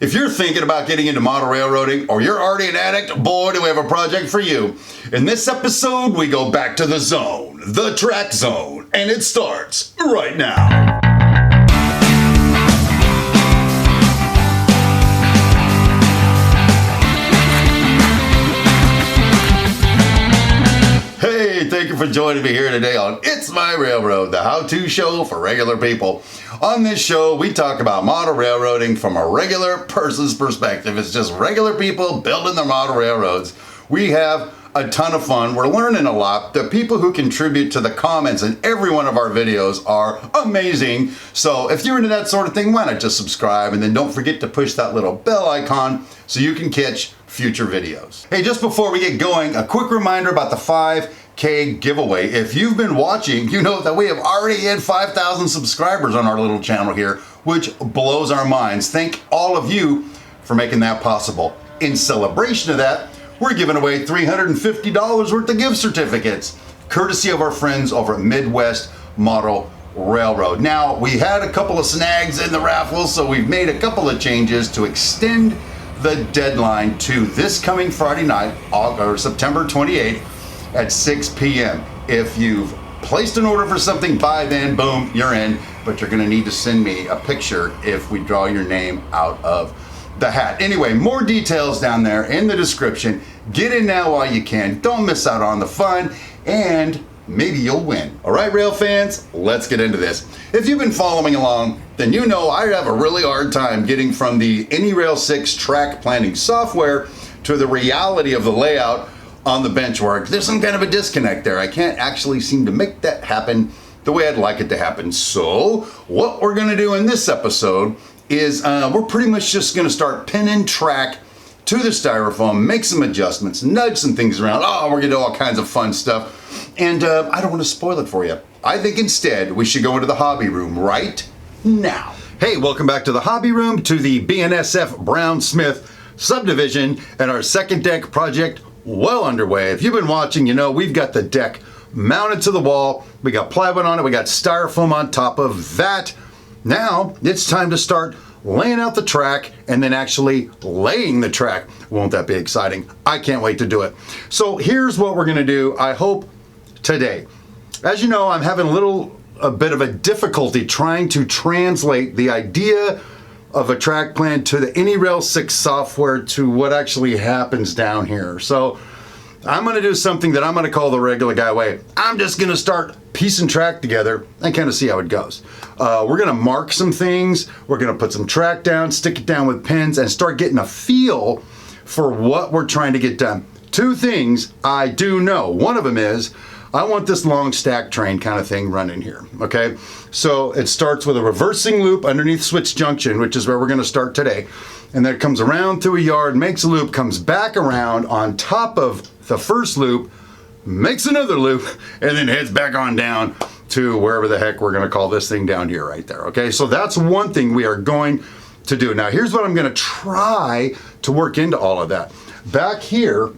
If you're thinking about getting into model railroading or you're already an addict, boy, do we have a project for you. In this episode, we go back to the zone, the track zone, and it starts right now. Hey, thank you for joining me here today on It's My Railroad, the how-to show for regular people. On this show, we talk about model railroading from a regular person's perspective. It's just regular people building their model railroads. We have a ton of fun. We're learning a lot. The people who contribute to the comments in every one of our videos are amazing. So if you're into that sort of thing, why not just subscribe? And then don't forget to push that little bell icon so you can catch future videos. Hey, just before we get going, a quick reminder about the 5K giveaway. If you've been watching, you know that we have already hit 5,000 subscribers on our little channel here, which blows our minds. Thank all of you for making that possible. In celebration of that, we're giving away $350 worth of gift certificates, courtesy of our friends over at Midwest Model Railroad. Now, we had a couple of snags in the raffle, so we've made a couple of changes to extend the deadline to this coming Friday night, or September 28th at 6 p.m. If you've placed an order for something by then, boom, you're in, but you're gonna need to send me a picture if we draw your name out of the hat. Anyway, more details down there in the description. Get in now while you can. Don't miss out on the fun, and maybe you'll win. All right, rail fans, let's get into this. If you've been following along, then you know I have a really hard time getting from the AnyRail 6 track planning software to the reality of the layout on the benchwork. There's some kind of a disconnect there. I can't actually seem to make that happen the way I'd like it to happen. So what we're gonna do in this episode is we're pretty much just gonna start pinning track to the styrofoam, make some adjustments, nudge some things around. Oh, we're gonna do all kinds of fun stuff. And I don't wanna spoil it for you. I think instead we should go into the hobby room right now. Hey, welcome back to the hobby room, to the BNSF Brown Smith subdivision, and our second deck project well underway. If you've been watching, you know we've got the deck mounted to the wall. We got plywood on it, we got styrofoam on top of that. Now it's time to start laying out the track and then actually laying the track. Won't that be exciting? I can't wait to do it. So here's what we're gonna do, I hope, today. As you know, I'm having a bit of a difficulty trying to translate the idea of a track plan to the AnyRail 6 software to what actually happens down here. So I'm gonna do something that I'm gonna call the regular guy way. I'm just gonna start piecing track together and kind of see how it goes. We're gonna mark some things, we're gonna put some track down, stick it down with pins, and start getting a feel for what we're trying to get done. Two things I do know. One of them is, I want this long stack train kind of thing running here, okay? So it starts with a reversing loop underneath Switch Junction, which is where we're gonna start today. And then it comes around through a yard, makes a loop, comes back around on top of the first loop, makes another loop, and then heads back on down to wherever the heck we're gonna call this thing down here right there, okay? So that's one thing we are going to do. Now here's what I'm gonna try to work into all of that. Back here,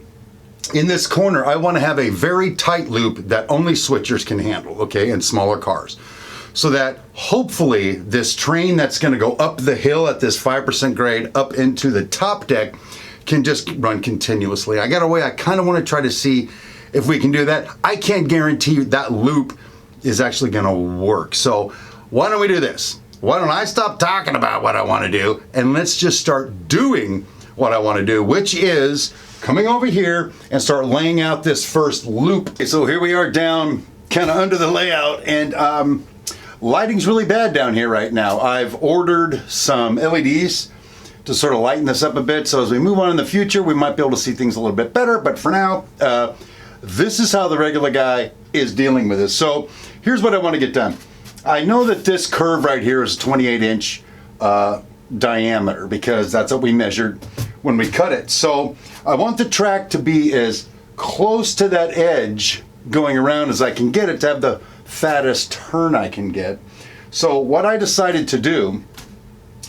in this corner, I want to have a very tight loop that only switchers can handle, okay, and smaller cars. So that hopefully this train that's going to go up the hill at this 5% grade up into the top deck can just run continuously. I got a way I kind of want to try to see if we can do that. I can't guarantee that loop is actually going to work. So why don't we do this? Why don't I stop talking about what I want to do and let's just start doing what I want to do, which is coming over here and start laying out this first loop. Okay, so here we are down kind of under the layout, and lighting's really bad down here right now. I've ordered some LEDs to sort of lighten this up a bit, so as we move on in the future we might be able to see things a little bit better, but for now this is how the regular guy is dealing with this. So here's what I want to get done. I know that this curve right here is 28-inch diameter because that's what we measured when we cut it. So I want the track to be as close to that edge going around as I can get it to have the fattest turn I can get. So what I decided to do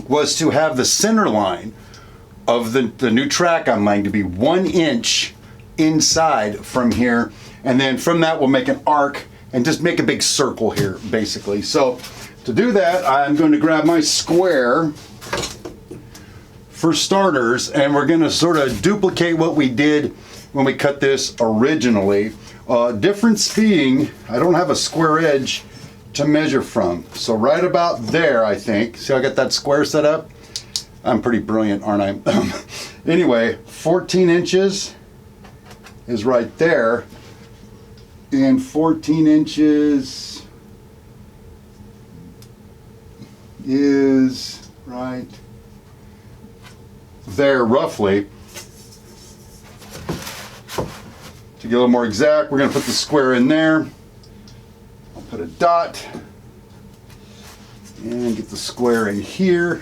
was to have the center line of the new track I'm laying to be 1 inch inside from here, and then from that we'll make an arc and just make a big circle here basically. So to do that, I'm going to grab my square for starters, and we're going to sort of duplicate what we did when we cut this originally. Difference being, I don't have a square edge to measure from. So right about there, I think. See how I got that square set up? I'm pretty brilliant, aren't I? Anyway, 14 inches is right there. And 14 inches is right there roughly. To get a little more exact, we're going to put the square in there. I'll put a dot and get the square in here.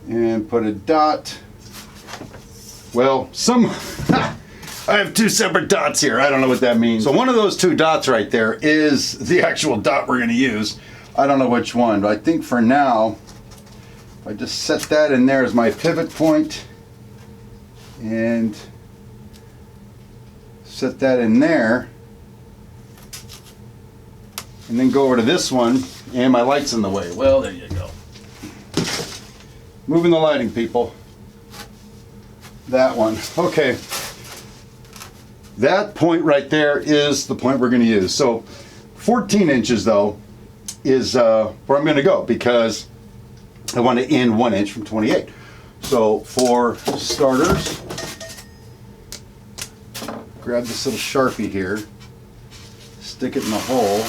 And put a dot. Well, I have two separate dots here. I don't know what that means. So one of those two dots right there is the actual dot we're going to use. I don't know which one, but I think for now, I just set that in there as my pivot point and set that in there. And then go over to this one, and my light's in the way. Well, there you go. Moving the lighting, people. That one. Okay. That point right there is the point we're going to use. So 14 inches though is where I'm going to go because I want to end 1 inch from 28. So for starters, grab this little Sharpie here, stick it in the hole.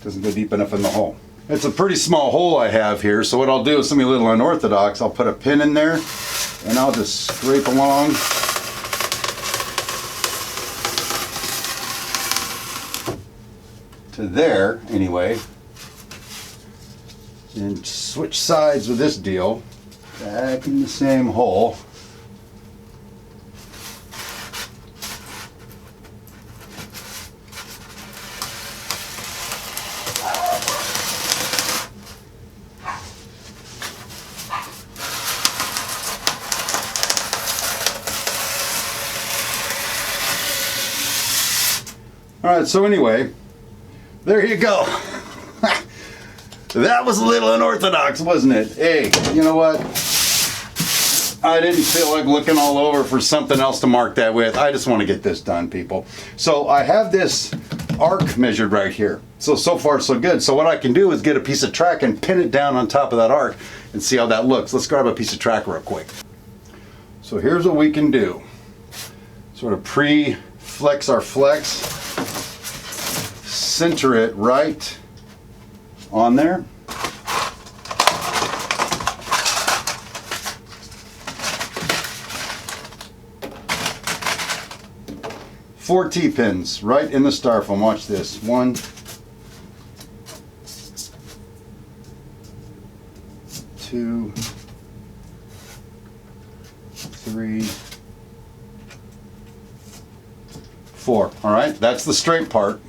Doesn't go deep enough in the hole. It's a pretty small hole I have here, so what I'll do is something a little unorthodox. I'll put a pin in there and I'll just scrape along. To there, anyway. And switch sides with this deal. Back in the same hole. Alright, so anyway, there you go. That was a little unorthodox, wasn't it? Hey, you know what? I didn't feel like looking all over for something else to mark that with. I just want to get this done, people. So I have this arc measured right here. So far so good. So what I can do is get a piece of track and pin it down on top of that arc and see how that looks. Let's grab a piece of track real quick. So here's what we can do. Sort of pre-flex our flex. Center it right on there. Four T-pins right in the styrofoam. Watch this. 1, 2, 3, 4. All right, that's the straight part.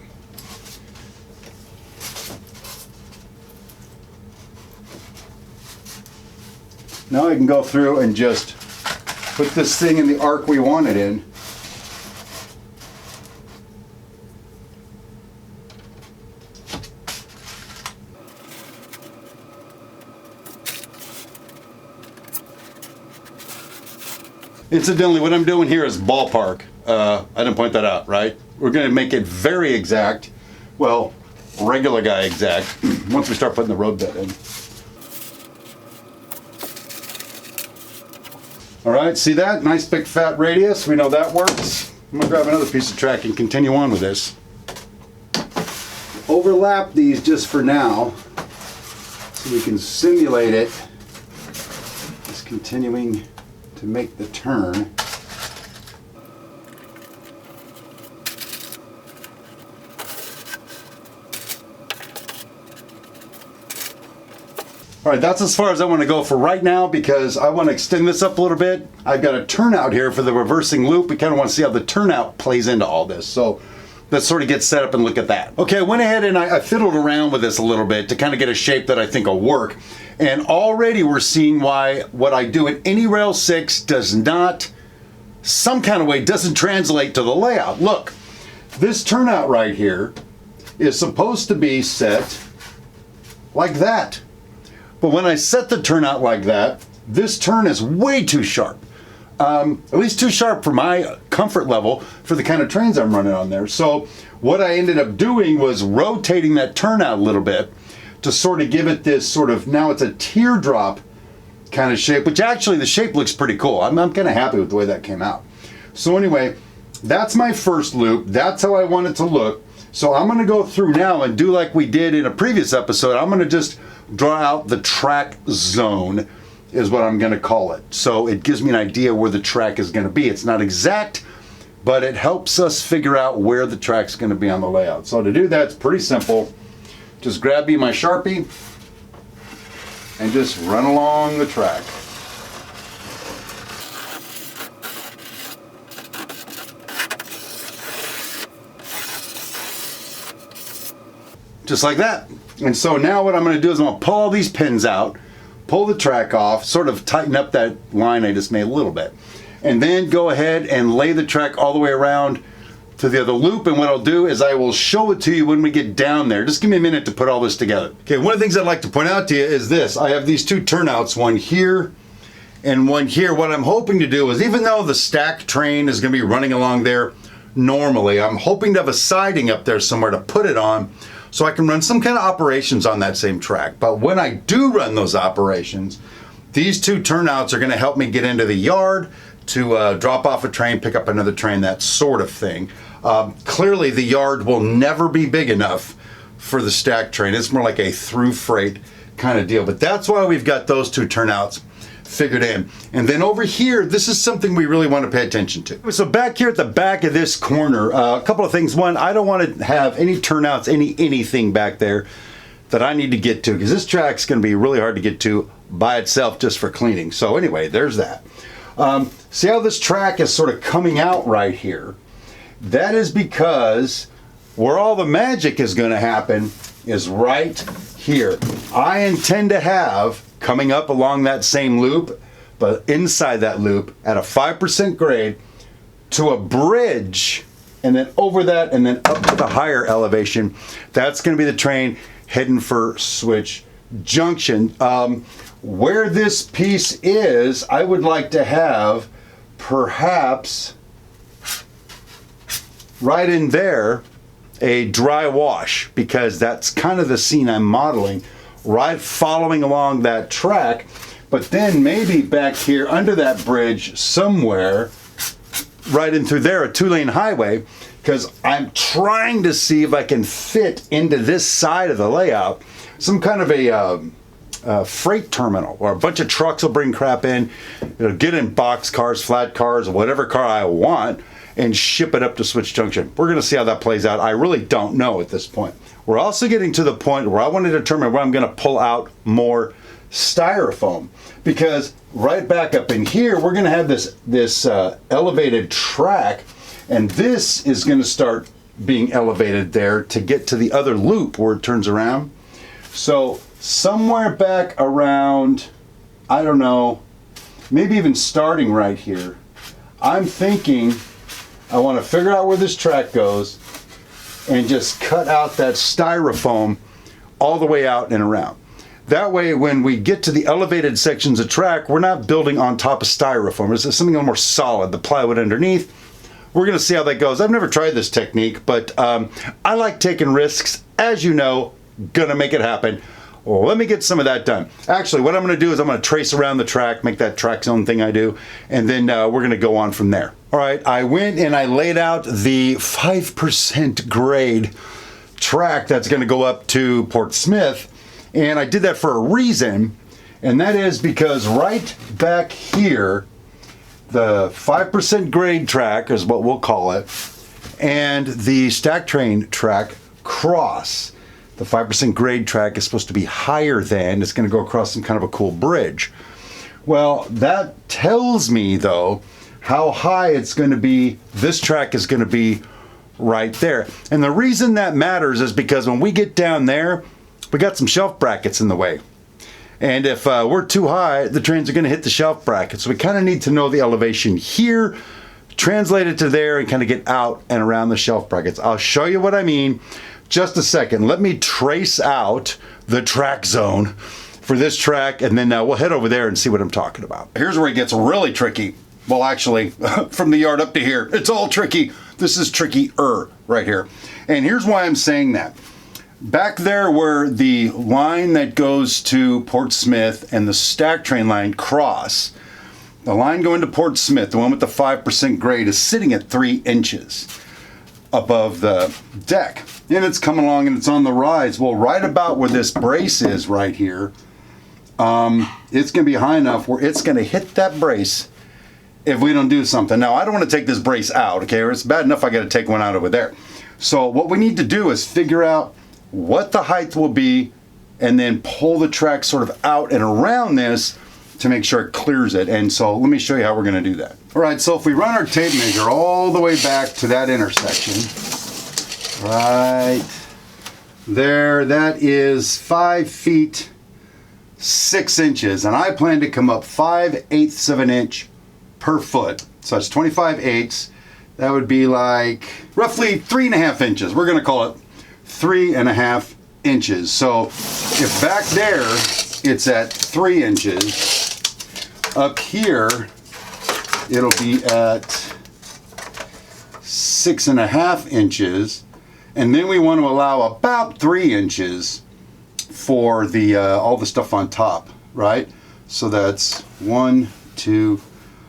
Now I can go through and just put this thing in the arc we want it in. Incidentally, what I'm doing here is ballpark. I didn't point that out, right? We're going to make it very exact. Well, regular guy exact once we start putting the road bed in. All right, see that? Nice big fat radius. We know that works. I'm gonna grab another piece of track and continue on with this. Overlap these just for now so we can simulate it. Just continuing to make the turn. All right, that's as far as I want to go for right now because I want to extend this up a little bit. I've got a turnout here for the reversing loop. We kind of want to see how the turnout plays into all this. So let's sort of get set up and look at that. Okay, I went ahead and I fiddled around with this a little bit to kind of get a shape that I think will work. And already we're seeing why what I do in any Rail 6 does not, some kind of way, doesn't translate to the layout. Look, this turnout right here is supposed to be set like that. But when I set the turnout like that, this turn is way too sharp. At least too sharp for my comfort level for the kind of trains I'm running on there. So what I ended up doing was rotating that turnout a little bit to sort of give it this sort of, now it's a teardrop kind of shape, which actually the shape looks pretty cool. I'm kind of happy with the way that came out. So anyway, that's my first loop. That's how I want it to look. So I'm going to go through now and do like we did in a previous episode. I'm going to just draw out the track zone is what I'm going to call it. So it gives me an idea where the track is going to be. It's not exact, but it helps us figure out where the track's going to be on the layout. So to do that, it's pretty simple. Just grab me my Sharpie and just run along the track. Just like that. And so now what I'm going to do is I'm going to pull all these pins out, pull the track off, sort of tighten up that line I just made a little bit, and then go ahead and lay the track all the way around to the other loop. And what I'll do is I will show it to you when we get down there. Just give me a minute to put all this together. Okay, one of the things I'd like to point out to you is this. I have these two turnouts, one here and one here. What I'm hoping to do is, even though the stack train is going to be running along there normally, I'm hoping to have a siding up there somewhere to put it on, so I can run some kind of operations on that same track. But when I do run those operations, these two turnouts are going to help me get into the yard to drop off a train, pick up another train, that sort of thing. Clearly the yard will never be big enough for the stack train. It's more like a through freight kind of deal. But that's why we've got those two turnouts figured in. And then over here, this is something we really want to pay attention to. So back here at the back of this corner, a couple of things. One, I don't want to have any turnouts, anything back there that I need to get to, because this track's going to be really hard to get to by itself just for cleaning. So anyway, there's that. See how this track is sort of coming out right here? That is because where all the magic is going to happen is right here. I intend to have, coming up along that same loop, but inside that loop at a 5% grade, to a bridge, and then over that, and then up to the higher elevation. That's going to be the train heading for Switch Junction. Where this piece is, I would like to have perhaps right in there a dry wash, because that's kind of the scene I'm modeling, right following along that track. But then maybe back here under that bridge somewhere, right in through there, a 2-lane highway, because I'm trying to see if I can fit into this side of the layout some kind of a freight terminal, or a bunch of trucks will bring crap in, it'll get in box cars, flat cars, whatever car I want, and ship it up to Switch Junction. We're going to see how that plays out. I really don't know at this point. We're also getting to the point where I want to determine where I'm going to pull out more styrofoam, because right back up in here we're going to have this elevated track, and this is going to start being elevated there to get to the other loop where it turns around. So somewhere back around, I don't know, maybe even starting right here, I'm thinking I want to figure out where this track goes and just cut out that styrofoam all the way out and around. That way, when we get to the elevated sections of track, we're not building on top of styrofoam. It's something a little more solid, the plywood underneath. We're going to see how that goes. I've never tried this technique, but I like taking risks. As you know, gonna make it happen. Well, let me get some of that done. Actually, what I'm going to do is I'm going to trace around the track, make that track zone thing I do, and then we're going to go on from there. All right, I went and I laid out the 5% grade track that's going to go up to Port Smith, and I did that for a reason, and that is because right back here, the 5% grade track is what we'll call it, and the stack train track cross. The 5% grade track is supposed to be higher than, it's going to go across some kind of a cool bridge. Well, that tells me, though, how high it's going to be, this track is going to be right there. And the reason that matters is because when we get down there, we got some shelf brackets in the way. And if we're too high, the trains are going to hit the shelf brackets. So we kind of need to know the elevation here, translate it to there, and kind of get out and around the shelf brackets. I'll show you what I mean just a second. Let me trace out the track zone for this track, and then we'll head over there and see what I'm talking about. Here's where it gets really tricky. Well, actually, from the yard up to here, it's all tricky. This is trickier right here. And here's why I'm saying that. Back there where the line that goes to Port Smith and the stack train line cross, the line going to Port Smith, the one with the 5% grade, is sitting at 3 inches above the deck. And it's coming along and it's on the rise. Well, right about where this brace is right here, it's going to be high enough where it's going to hit that brace if we don't do something. Now, I don't want to take this brace out, okay? Or it's bad enough I got to take one out over there. So what we need to do is figure out what the height will be and then pull the track sort of out and around this to make sure it clears it. And so let me show you how we're going to do that. All right, so if we run our tape measure all the way back to that intersection, right there, that is 5 feet 6 inches, and I plan to come up 5/8 of an inch per foot. So that's 25/8. That would be like roughly 3.5 inches. We're going to call it 3.5 inches. So if back there it's at 3 inches, up here it'll be at 6.5 inches, and then we want to allow about 3 inches for the all the stuff on top, right? So that's 1, 2.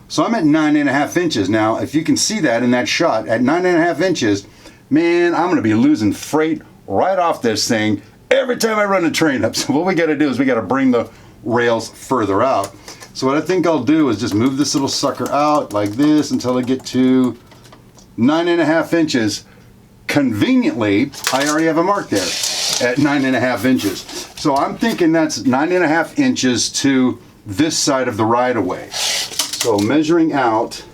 So I'm at 9.5 inches now. If you can see that in that shot, at 9.5 inches, man, I'm going to be losing freight right off this thing every time I run a train up. So what we got to do is we got to bring the rails further out. So what I think I'll do is just move this little sucker out like this until I get to 9.5 inches. Conveniently, I already have a mark there at 9.5 inches. So I'm thinking that's 9.5 inches to this side of the right-of-way. So measuring out,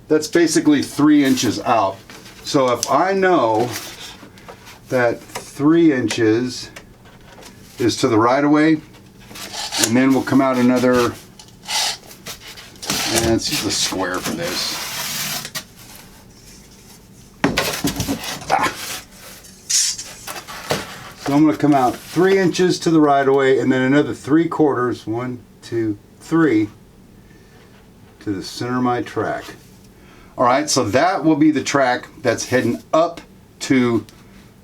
that's basically 3 inches out. So if I know that 3 inches is to the right-of-way, and then we'll come out another, and let's use the square for this. So I'm going to come out 3 inches to the right-of-way, and then another 3/4, 1, 2, 3, to the center of my track. All right, so that will be the track that's heading up to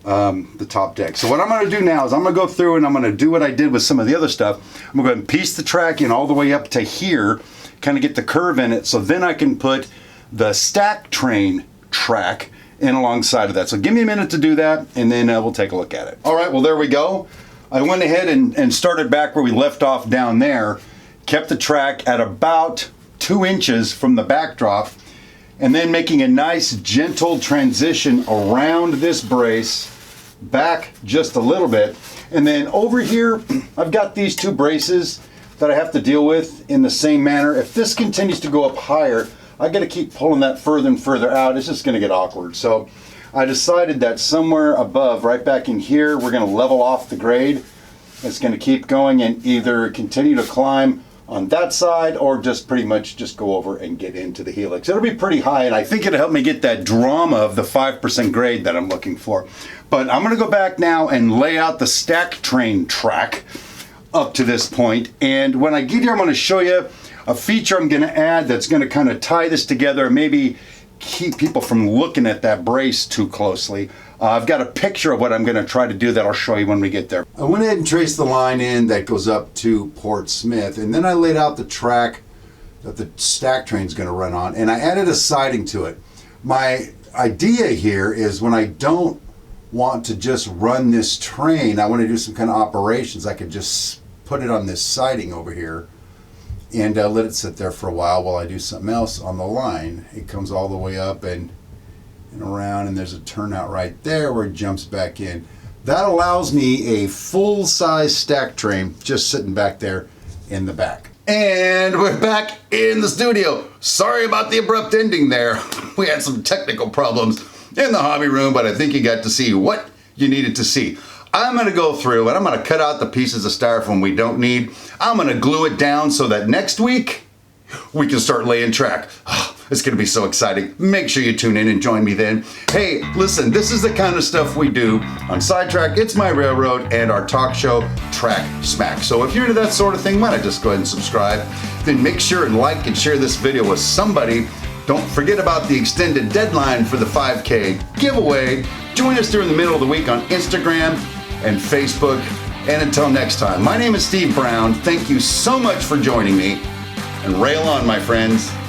the top deck. So what I'm going to do now is I'm going to go through and I'm going to do what I did with some of the other stuff. I'm going to go ahead and piece the track in all the way up to here, kind of get the curve in it, so then I can put the stack train track in alongside of that. So give me a minute to do that, and then we'll take a look at it. All right, well, there we go. I went ahead and started back where we left off down there, kept the track at about 2 inches from the backdrop, and then making a nice gentle transition around this brace back just a little bit. And then over here, I've got these 2 braces that I have to deal with in the same manner. If this continues to go up higher, I got to keep pulling that further and further out. It's just going to get awkward. So I decided that somewhere above, right back in here, we're going to level off the grade. It's going to keep going and either continue to climb on that side or just pretty much just go over and get into the helix. It'll be pretty high, and I think it'll help me get that drama of the 5% grade that I'm looking for. But I'm going to go back now and lay out the stack train track up to this point. And when I get here, I'm going to show you a feature I'm going to add that's going to kind of tie this together and maybe keep people from looking at that brace too closely. I've got a picture of what I'm going to try to do that I'll show you when we get there. I went ahead and traced the line in that goes up to Port Smith, and then I laid out the track that the stack train's going to run on, and I added a siding to it. My idea here is when I don't want to just run this train, I want to do some kind of operations, I could just put it on this siding over here and let it sit there for a while I do something else on the line. It comes all the way up and around, and there's a turnout right there where it jumps back in. That allows me a full-size stack train just sitting back there in the back. And we're back in the studio. Sorry about the abrupt ending there. We had some technical problems. in the hobby room, but I think you got to see what you needed to see. I'm going to go through and I'm going to cut out the pieces of styrofoam we don't need. I'm going to glue it down so that next week we can start laying track. It's going to be so exciting. Make sure you tune in and join me then. Hey, listen, this is the kind of stuff we do on Sidetracked, It's My Railroad, and our talk show, Track Smack. So if you're into that sort of thing, why not just go ahead and subscribe? Then make sure and like and share this video with somebody. Don't forget about the extended deadline for the 5K giveaway. Join us during the middle of the week on Instagram and Facebook. And until next time, my name is Steve Brown. Thank you so much for joining me. And rail on, my friends.